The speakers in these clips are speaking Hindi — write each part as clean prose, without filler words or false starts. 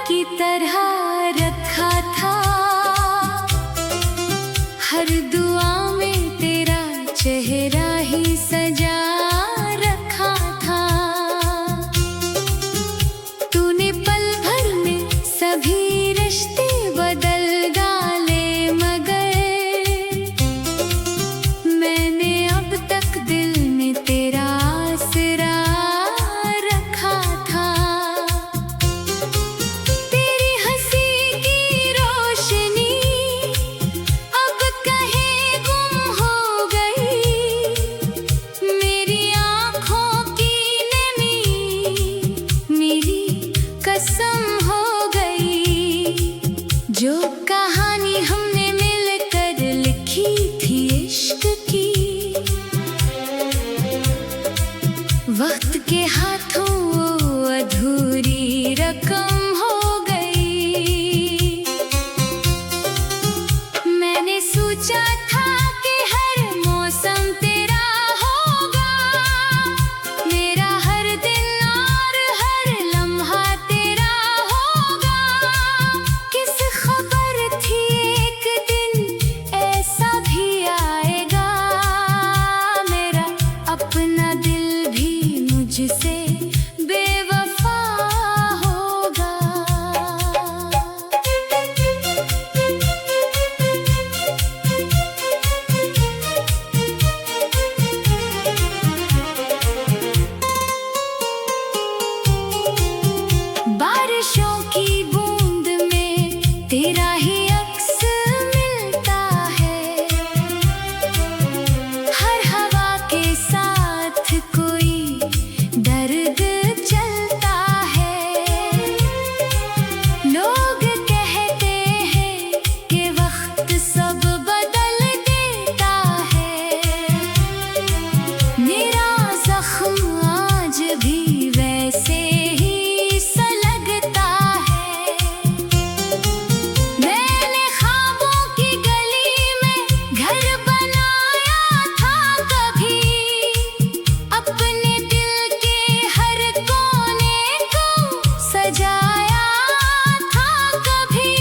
की तरह रखा था, हर दुआ में तेरा चेहरा ही सजा रखा था। तूने पल भर में सभी रिश्ते बदल डाले, मगर मैंने अब तक दिल में तेरा आसरा रखा था। तेरी हंसी की रोशनी अब कहीं गुम हो गई, मेरी आँखों की नमी मेरी कसम हो गई। जो कहानी हमने मिलकर लिखी थी इश्क की, वक्त के हाथों वो अधूरी रकम हो गई। मैंने सोचा था कि हर मौसम तेरा होगा, मेरा हर दिन और हर लम्हा तेरा होगा। किस खबर थी एक दिन ऐसा भी आएगा, मेरा अपना दिल भी मुझसे बेवफा होगा। बारिशों की बूंद में तेरा ही अक्स मिलता है, हर हवा के साथ कोई दर्द चलता है। लोग कहते हैं कि वक्त सब बदल देता है, मेरा जख्म आज भी वैसे ही सलगता है। मैंने ख्वाबों की गली में घर बनाया था कभी, अपने दिल के हर कोने को सजाया था कभी।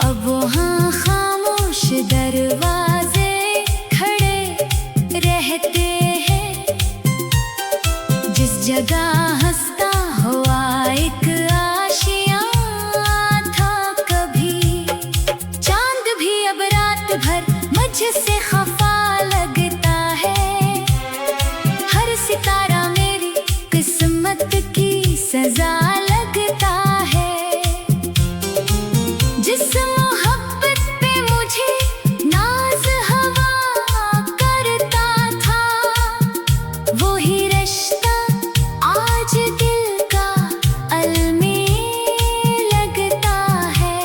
अब वहाँ खामोश दरवाजे खड़े रहते हैं, जिस जगह हंसता हुआ एक आशियाँ था कभी। चांद भी अब रात भर मुझसे खफा लगता है, हर सितारा मेरी किस्मत की सजा लगता है। जिस मोहब्बत पे मुझे नाज हवा करता था, वो ही रिश्ता आज दिल का अलमें लगता है।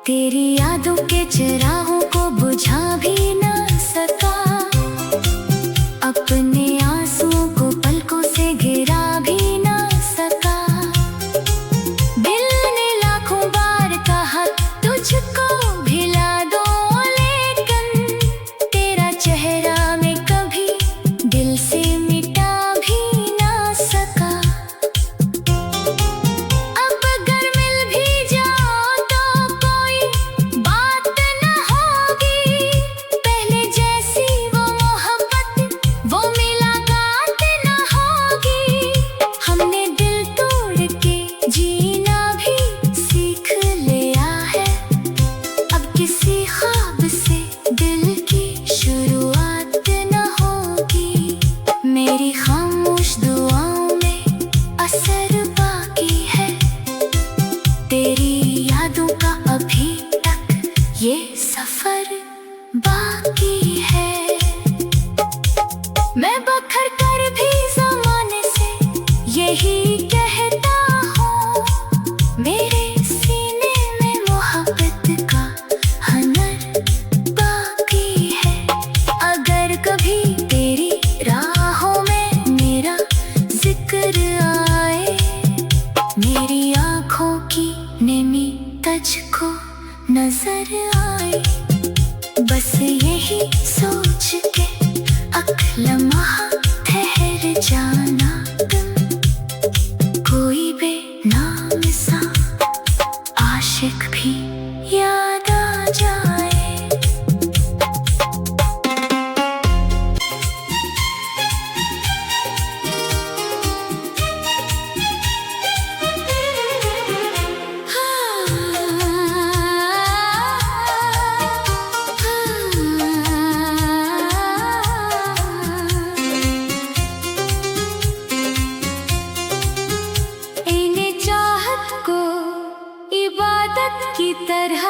तेरी यादों के चिरागों को बुझा भी ना सका, अपने आंसुओं को पलकों से गिरा भी ना सका। दिल ने लाखों बार कहा तुझको भिला दो, लेकिन तेरा चेहरा मैं कभी दिल से मिटा भी ना सका। अब अगर मिल भी जाओ तो कोई बात न होगी, पहले जैसी वो मोहब्बत वो मुलाकात न होगी। हमने दिल तोड़ के जीना भी सीख लिया है, अब किसी ख्वाब से दिल की शुरुआत न होगी। मेरी खामोश दुआओं में असर बाकी है, तेरी यादों का अभी तक ये सफर बाकी है। मैं बखर कर भी ज़माने से यही कहता हूँ, मेरे सीने में मोहब्बत का हनर ही सोच के अक लम्हा ठहर जाना तुम। कोई बेनाम सा आशिक भी याद आ जाए। की तरह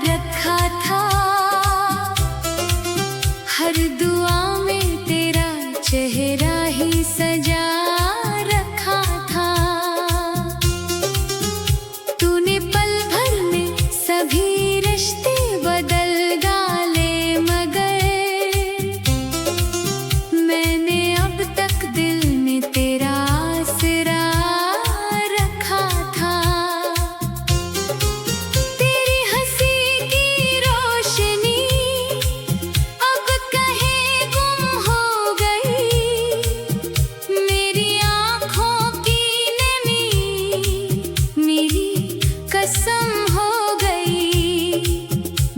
रखा था, हर दुआ में तेरा चेहरा ही सजा रखा था। तूने पल भर में सभी रिश्ते बदल डाले, मगर मैंने अब तक दिल में तेरा आसरा रखा था।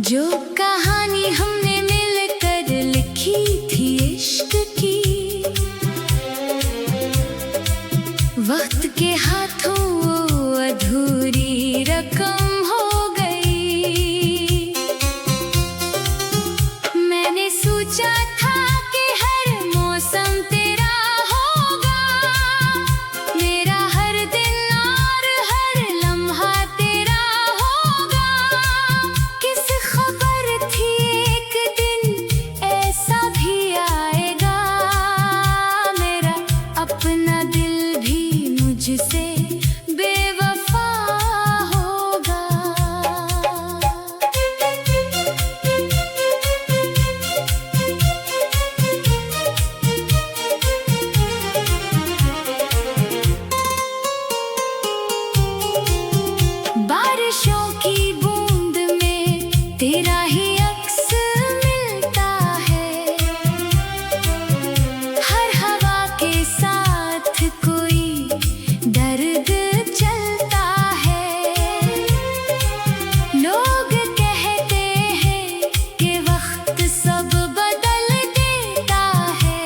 जो कहानी हमने मिलकर लिखी थी इश्क की, वक्त के हाथों वो अधूरी रकम हो गई। मैंने सोचा था कि हर मौसम तेरा होगा, मेरा हर दिन और हर लम्हा तेरा होगा। किस खबर थी एक दिन ऐसा भी आएगा, मेरा अपना दिल भी मुझसे बेवफा होगा। बारिशों की बूंद में तेरा ही अक्स मिलता है, हर हवा के साथ कोई दर्द चलता है। लोग कहते हैं कि वक्त सब बदल देता है,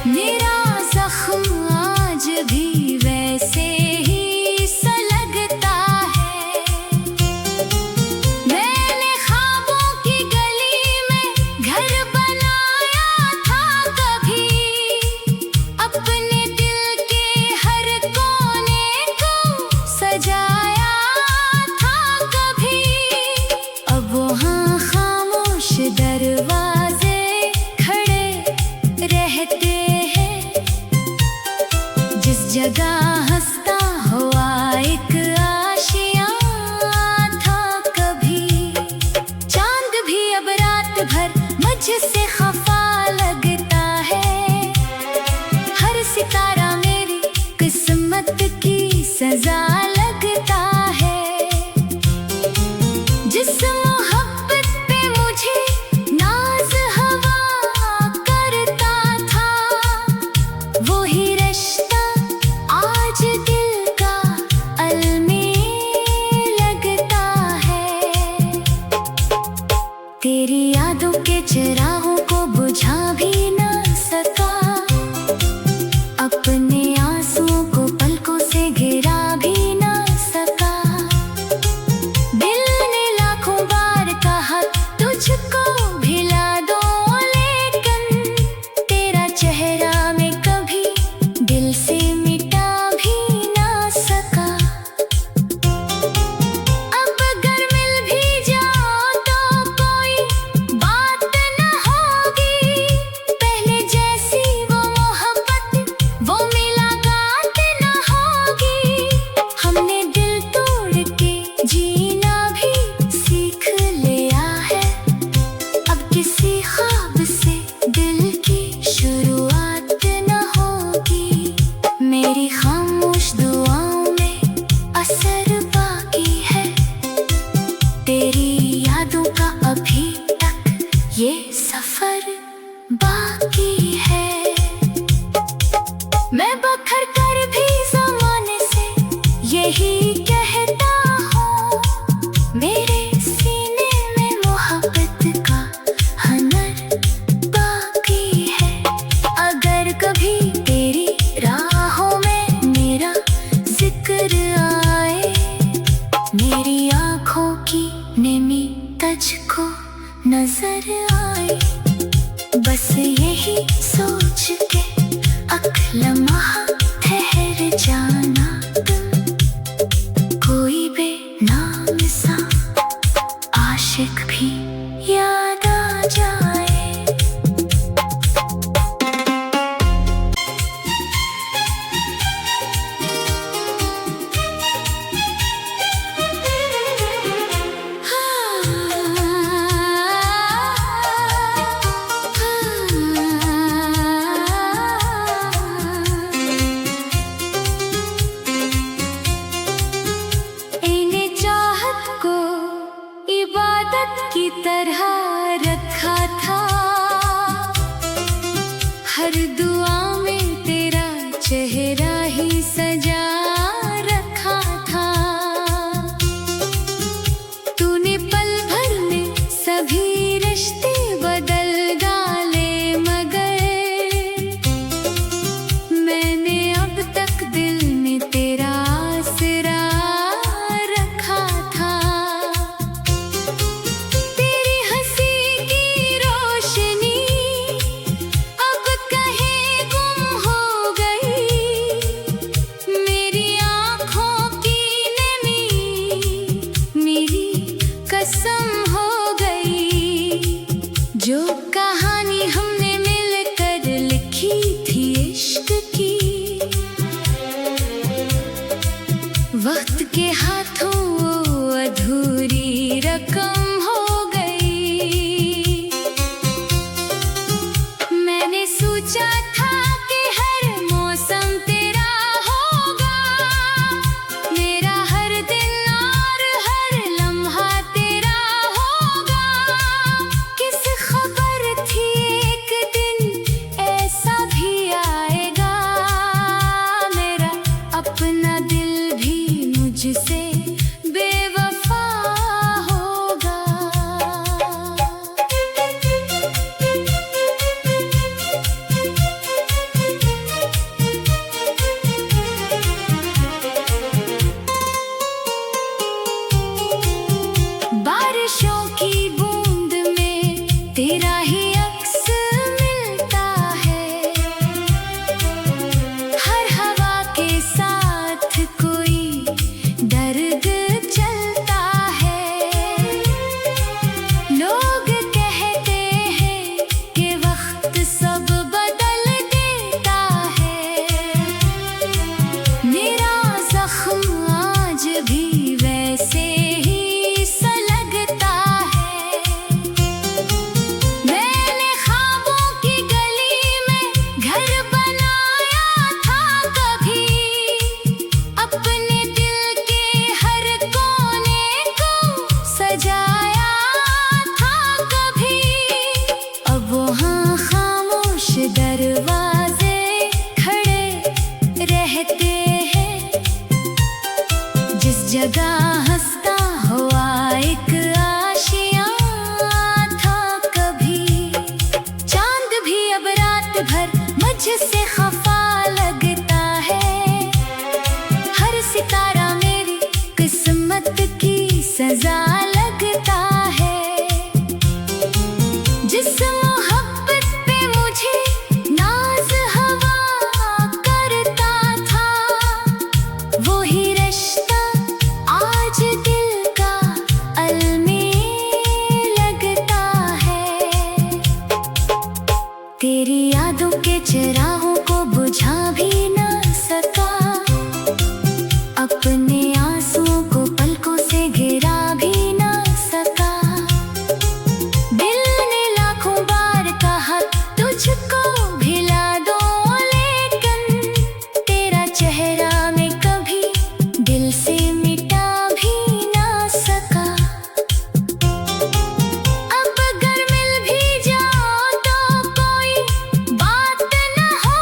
मेरा जख्म आज भी वैसे ही सलगता है। मैंने ख्वाबों की गली में घर बनाया था कभी, अपने दिल के हर कोने को सजाया था कभी। अब वहाँ खामोश दरवाजे खड़े रहते हैं, जिस जगह हंसता हुआ एक आशियाँ था कभी। चांद भी अब रात भर मुझसे खफा लगता है, हर सितारा मेरी किस्मत की सजा लगता है। जिस मोहब्बत पे मुझे नाज हवा करता था, वो ही रिश्ता आज दिल का अलमें लगता है। तेरी यादों के चिरागों को बुझा भी ना सका, अपने आंसुओं को पलकों से गिरा भी ना सका। दिल ने लाखों बार कहा तुझको भिला दो, लेकिन तेरा चेहरा मैं कभी दिल से मिटा भी ना सका। अब अगर मिल भी जाओ तो कोई बात न हो तुझको नजर आए, बस यही सोच के अक लम्हा ठहर जाना तुम। कोई बेनाम सा आशिक भी याद आ जाए। की तरह रखा था, हर दुआ में तेरा चेहरा ही सजा रखा था। तूने पल भर में सभी रिश्ते बदल डाले, मगर मैंने अब तक दिल में तेरा आसरा रखा था। कसम हो गई जो कहानी हमने मिलकर लिखी थी इश्क की, वक्त के हाथों वो अधूरी रकम हो गई। मैंने सोचा था कि हर मौसम तेरा होगा, मेरा हर दिन और हर लम्हा अपना दिल भी मुझसे बेवफा होगा। बारिशों की बूंद में तेरा ही अक्स मिलता है, हर हवा के साथ कोई दर्द चलता है। लोग कहते हैं कि वक्त सब बदल देता है, मेरा जख्म आज भी वैसे ही सलगता है। मैंने ख्वाबों की गली में घर बनाया था कभी, अपने दिल के हर कोने को सजाया था कभी। अब वहाँ खामोश दरवाजे खड़े रहते हैं, जिस जगह हंसता हुआ एक आशियाँ था कभी। चांद भी अब रात भर मुझसे खफा लगता है, हर सितारा मेरी किस्मत की सजा लगता है। जिस मोहब्बत पे मुझे नाज हवा करता था, वो ही रिश्ता आज दिल का अलमें लगता है। तेरी यादों के चिरागों को बुझा भी ना सका, अपने आंसुओं को पलकों से गिरा भी ना सका। दिल ने लाखों बार कहा तुझको भिला दो, लेकिन तेरा चेहरा मैं कभी दिल से मिटा भी ना सका। अब अगर मिल भी जाओ तो कोई बात न हो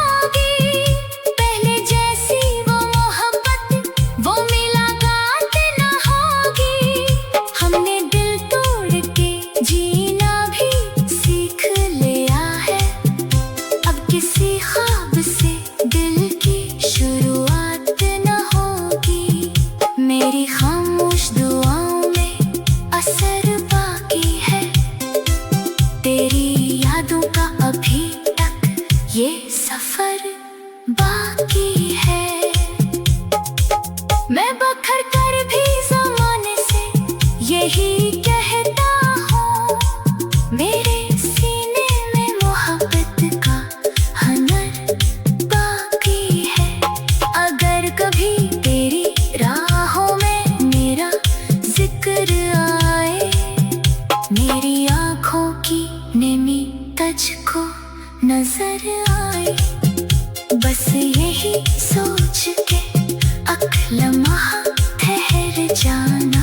नजर आए। बस यही सोच के अक लम्हा ठहर जाना।